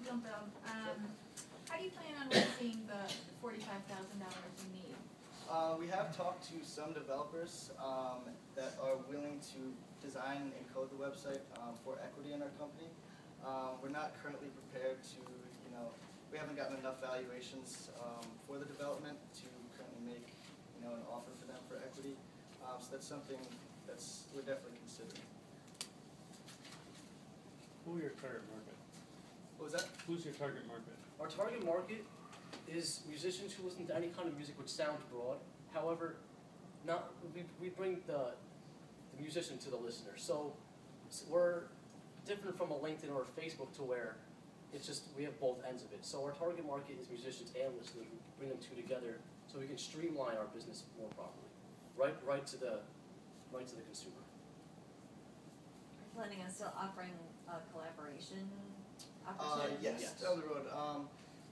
jump in. How do you plan on raising the $45,000 you need? We have talked to some developers that are willing to design and code the website for equity in our company. We're not currently prepared to, we haven't gotten enough valuations for the development to currently make, an offer for them for equity. So that's something we're definitely considering. Who are your target market? What was that? Who's your target market? Our target market is musicians who listen to any kind of music which sounds broad. However, we bring the musician to the listener. So we're different from a LinkedIn or a Facebook to where it's just we have both ends of it. So our target market is musicians and listeners. We bring them two together so we can streamline our business more properly, right to the consumer. Are you planning on still offering collaboration opportunities? Yes, down the road.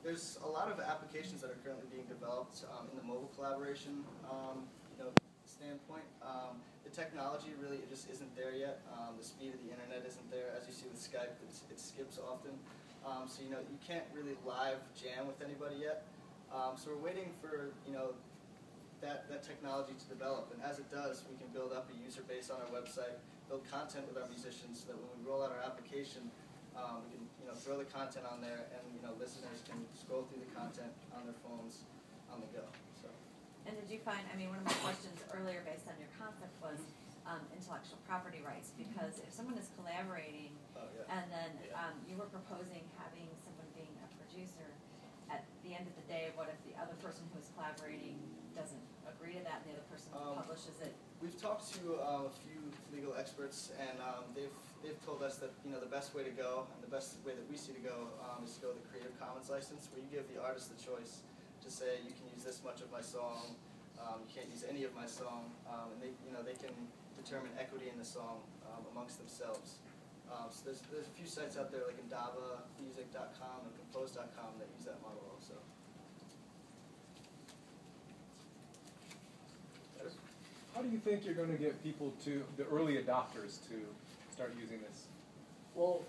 There's a lot of applications that are currently being developed in the mobile collaboration standpoint. The technology really just isn't there yet. The speed of the internet isn't there. As you see with Skype, it skips often. So you can't really live jam with anybody yet. So we're waiting for that technology to develop, and as it does, we can build up a user base on our website, build content with our musicians, so that when we roll out our application, we can throw the content on there, and listeners can scroll through the content on their phones on the go. So. And did you find? I mean, one of my questions earlier, based on your concept, was intellectual property rights. Because if someone is collaborating, and then you were proposing having someone being a producer, at the end of the day, what if the other person who's collaborating doesn't agree to that, and the other person publishes it? We've talked to a few legal experts, and they've told us that the best way to go, and the best way that we see to go, is to go with the Creative Commons license, where you give the artist the choice to say you can use this much of my song, you can't use any of my song, and they can determine equity in the song amongst themselves. So there's a few sites out there like indavamusic.com and compose.com that use that model also. How do you think you're going to get people the early adopters to start using this? Well,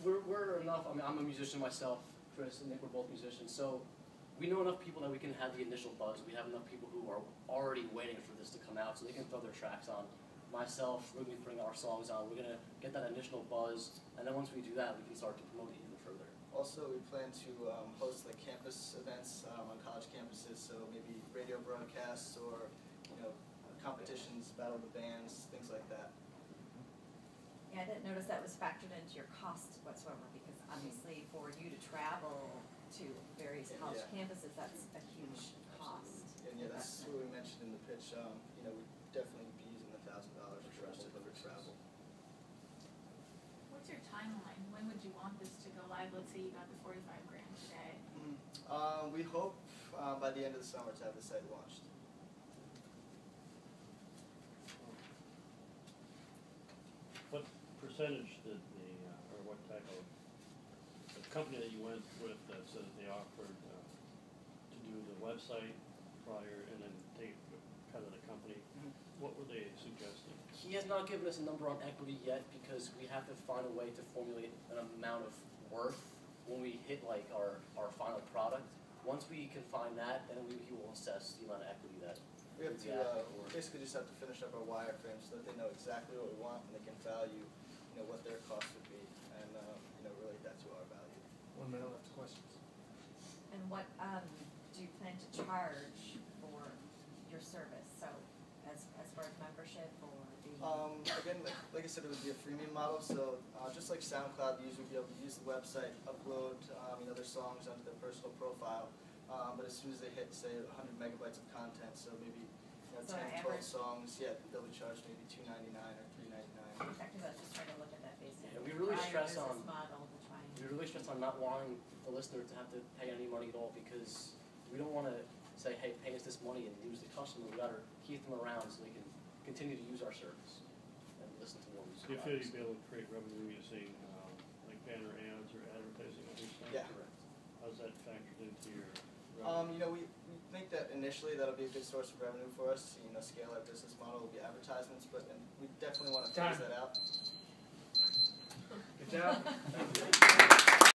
we're enough. I mean, I'm a musician myself. Chris and Nick, we're both musicians. So we know enough people that we can have the initial buzz. We have enough people who are already waiting for this to come out so they can throw their tracks on. Myself, we're going to bring our songs on. We're going to get that initial buzz, and then once we do that, we can start to promote it even further. Also, we plan to host like campus events on college campuses, so maybe radio broadcasts or competitions, battle of the bands, things like that. Yeah, I didn't notice that was factored into your cost whatsoever, because obviously for you to travel to various college campuses, that's a huge cost. And that's what we mentioned in the pitch. We'd definitely be using the $1,000 for us to cover travel. What's your timeline? When would you want this to go live? Let's say you got the $45,000 today. We hope by the end of the summer to have the site launched. What percentage did or what type of the company that you went with that said that they offered to do the website prior and then take a cut of the company? What were they suggesting? He has not given us a number on equity yet because we have to find a way to formulate an amount of worth when we hit like our final product. Once we can find that, then he will assess the amount of equity that we have to basically just have to finish up our wireframe so that they know exactly what we want and they can value, what their cost would be, and relate that to our value. 1 minute left to questions. And what do you plan to charge for your service? So, as far as membership or the again, like I said, it would be a freemium model. So just like SoundCloud, the user would be able to use the website, upload their songs onto their personal profile. But as soon as they hit, say, 100 megabytes of content, so maybe 10, 12 songs, they'll be charged maybe $2.99 or $3.99. Exactly, I was just trying to look at that basically. Yeah, we really stress on not wanting the listener to have to pay any money at all, because we don't want to say, hey, pay us this money and lose the customer. We got to keep them around so they can continue to use our service and listen to more music. Do you feel you'd be able to create revenue using like banner ads or advertising on your site? Yeah. Correct. How's that factored into your we think that initially that'll be a good source of revenue for us. Scale our business model will be advertisements, but we definitely want to phase that out. Good job.